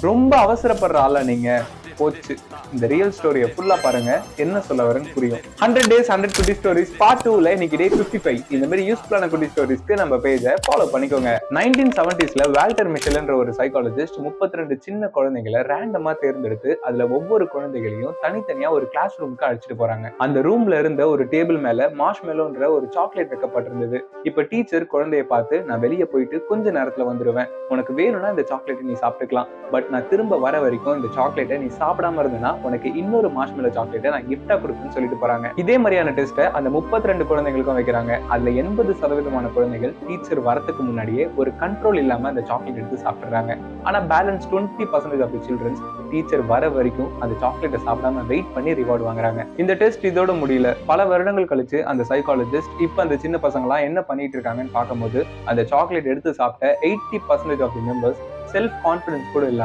ரொம்ப அவசரப்படுற ஆளா நீங்க? போச்சு. இந்த ரியல் ஸ்டோரியை ஃபுல்லா பாருங்க, என்ன சொல்ல வரேன்னு புரியும். 100 days 100 குட்டி ஸ்டோரிஸ் பார்ட் 2ல இன்னைக்கு டே 55. இந்த மாதிரி யூஸ்ஃபுல்லான குட்டி ஸ்டோரிஸ்க்கு நம்ம பேஜை ஃபாலோ பண்ணிக்கோங்க. 1970sல வால்டர் மிஷெல்ன்ற ஒரு சைக்காலஜிஸ்ட் 32 சின்ன குழந்தைகளை ரேண்டமா தேர்ந்தெடுத்து அதுல ஒவ்வொரு குழந்தைகளையும் தனித்தனியா ஒரு கிளாஸ் ரூமுக்கு அழைச்சிட்டு போறாங்க. அந்த ரூம்ல இருந்த ஒரு டேபிள் மேல மார்ஷ்மெலோன்ற ஒரு சாக்லேட் வைக்கப்பட்டிருந்தது. இப்ப டீச்சர் குழந்தைய பார்த்து, நான் வெளியே போயிட்டு கொஞ்ச நேரத்துல வந்துருவேன், உனக்கு வேணும்னா இந்த சாக்லேட்டை நீ சாப்பிட்டுக்கலாம், பட் நான் திரும்ப வர வரைக்கும் இந்த சாக்லேட்டை நீ சாப்பிடாம இருந்தனா உனக்கு இன்னொரு மார்ஷ்மெலோ சாக்லேட்டை நான் கிஃப்டா கொடுப்பேன்னு சொல்லிட்டு போறாங்க. இதே மாதிரியான டெஸ்ட்டை அந்த 32 குழந்தைகளுக்கும் வைக்கிறாங்க. அதுல 80% குழந்தைகள் டீச்சர் வரத்துக்கு முன்னாடியே ஒரு கண்ட்ரோல் இல்லாம அந்த சாக்லேட் எடுத்து சாப்பிடுறாங்க. ஆனா balance 20% of the children's teacher வர வரைக்கும் அந்த சாக்லேட்டை சாப்பிடாம வெயிட் பண்ணி ரிவார்டு வாங்குறாங்க. இந்த டெஸ்ட் இதோட முடியல. பல வருடங்கள் கழிச்சு அந்த சைக்காலஜிஸ்ட் இப்ப அந்த சின்ன பசங்களா என்ன பண்ணிட்டு இருக்காங்கன்னு பார்க்கும்போது, அந்த சாக்லேட் எடுத்து சாப்பிட்ட 80% of the members self confidence கூட இல்லாம